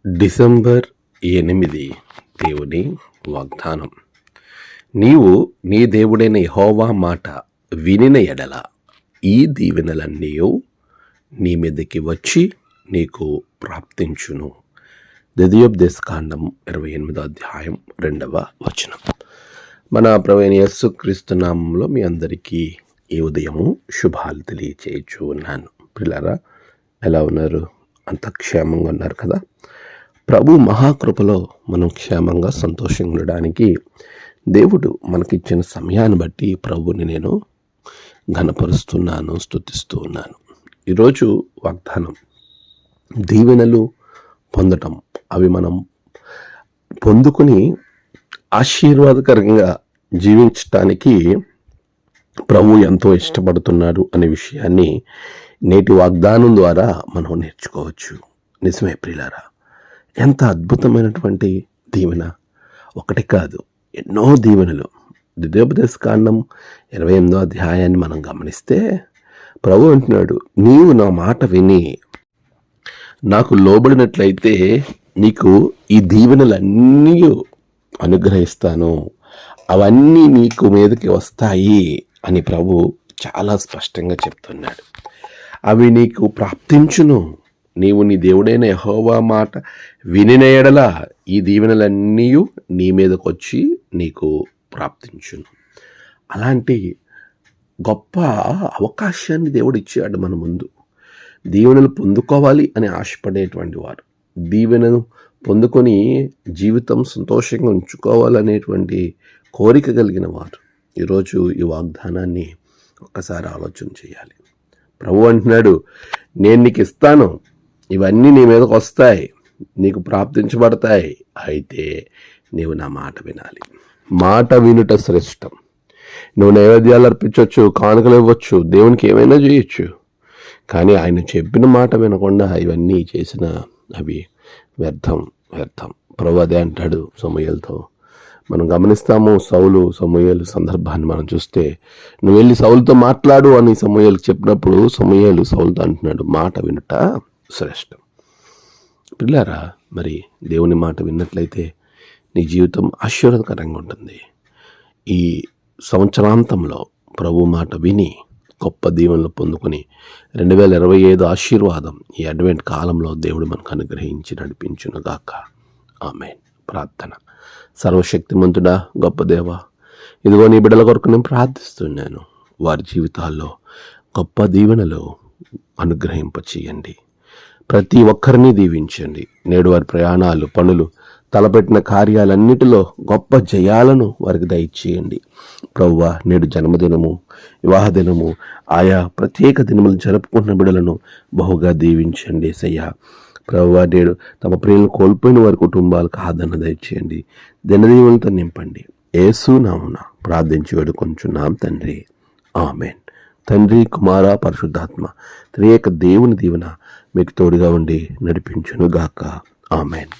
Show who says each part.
Speaker 1: December 8 దేవుని వాగ్దానం. నీవు నీ దేవుడైన యెహోవా మాట వినిన ఎడల ఈ దీవెనలన్నీ నీ మీదకి వచ్చి నీకు ప్రాప్తించును. ద్వితీయోపదేశకాండం 28వ అధ్యాయం 2వ వచనం. మన ప్రభువైన యేసుక్రీస్తు నామములో మీ అందరికీ ఈ ఉదయము శుభాలు తెలియచేయచ్చు ఉన్నాను. పిల్లరా, ఎలా ఉన్నారు? అంత క్షేమంగా ఉన్నారు కదా? ప్రభు మహాకృపలో మనం క్షేమంగా సంతోషంగా ఉండడానికి దేవుడు మనకిచ్చిన సమయాన్ని బట్టి ప్రభుని నేను ఘనపరుస్తున్నాను, స్తుతిస్తూ ఉన్నాను. ఈరోజు వాగ్దానం, దీవెనలు పొందటం, అవి మనం పొందుకుని ఆశీర్వాదకరంగా జీవించటానికి ప్రభు ఎంతో ఇష్టపడుతున్నాడు అనే విషయాన్ని నేటి వాగ్దానం ద్వారా మనం నేర్చుకోవచ్చు. నిజమే ప్రియులారా, ఎంత అద్భుతమైనటువంటి దీవెన! ఒకటి కాదు, ఎన్నో దీవెనలు. ద్వితీయోపదేశకాండం 28వ అధ్యాయాన్ని మనం గమనిస్తే ప్రభు అంటున్నాడు, నీవు నా మాట విని నాకు లోబడినట్లయితే నీకు ఈ దీవెనలన్నీ అనుగ్రహిస్తాను, అవన్నీ నీకు మీదకి వస్తాయి అని ప్రభు చాలా స్పష్టంగా చెప్తున్నాడు. అవి నీకు ప్రాప్తించును. నీవు నీ దేవుడైన యెహోవా మాట వినిన ఎడల ఈ దీవెనలన్నీ నీ మీదకి వచ్చి నీకు ప్రాప్తించును. అలాంటి గొప్ప అవకాశాన్ని దేవుడు ఇచ్చాడు మన ముందు. దీవెనలు పొందుకోవాలి అని ఆశపడేటువంటి వారు, దీవెనను పొందుకొని జీవితం సంతోషంగా ఉంచుకోవాలనేటువంటి కోరిక కలిగిన వారు ఈరోజు ఈ వాగ్దానాన్ని ఒక్కసారి ఆలోచన చేయాలి. ప్రభు అంటున్నాడు, నేను నీకు ఇస్తాను, ఇవన్నీ నీ మీదకి వస్తాయి, నీకు ప్రాప్తించబడతాయి, అయితే నీవు నా మాట వినాలి. మాట వినుట శ్రేష్టం. నువ్వు నైవేద్యాలు అర్పించవచ్చు, కానుకలు ఇవ్వచ్చు, దేవునికి ఏమైనా చేయొచ్చు, కానీ ఆయన చెప్పిన మాట వినకుండా ఇవన్నీ చేసిన అవి వ్యర్థం. ప్రభు అదే అంటాడు సమూయేలుతో. మనం గమనిస్తాము, సమూయేలు సందర్భాన్ని మనం చూస్తే, నువ్వు వెళ్ళి సౌలుతో మాట్లాడు అని సమూయేలుకి చెప్పినప్పుడు సమూయేలు సౌలుతో అంటున్నాడు, మాట వినుట శ్రేష్టం. పిల్లారా, మరి దేవుని మాట విన్నట్లయితే నీ జీవితం ఆశీర్వాదకరంగా ఉంటుంది. ఈ సంవత్సరాంతంలో ప్రభు మాట విని గొప్ప దీవెనలు పొందుకొని 2025 ఆశీర్వాదం ఈ అడ్వెంట్ కాలంలో దేవుడు మనకు అనుగ్రహించి నడిపించునుగాక. ఆమేన్. ప్రార్థన. సర్వశక్తిమంతుడా, గొప్ప దేవా, ఇదిగో నీ బిడ్డల కొరకు నేను ప్రార్థిస్తున్నాను. వారి జీవితాల్లో గొప్ప దీవెనలు అనుగ్రహింపచేయండి. ప్రతి ఒక్కరిని దీవించండి. నేడు వారి ప్రయాణాలు, పనులు, తలపెట్టిన కార్యాలన్నిటిలో గొప్ప జయాలను వారికి దయచేయండి. ప్రభువా, నేడు జన్మదినము, వివాహ దినము, ఆయా ప్రత్యేక దినములు జరుపుకుంటున్న బిడ్డలను బహుగా దీవించండి యేసయ్యా. ప్రభువా, నేడు తమ ప్రియులను కోల్పోయిన వారి కుటుంబాలకు ఆదరణ దయచేయండి. దినదీవులతో నింపండి. యేసు నామమున ప్రార్థించి వేడుకొంచున్నాం తండ్రి. ఆమేన్. తండ్రి, కుమార, పరిశుద్ధాత్మ త్రియేక దేవుని దీవెన మీకు తోడుగా ఉండి నడిపించునుగాక. ఆమేన్.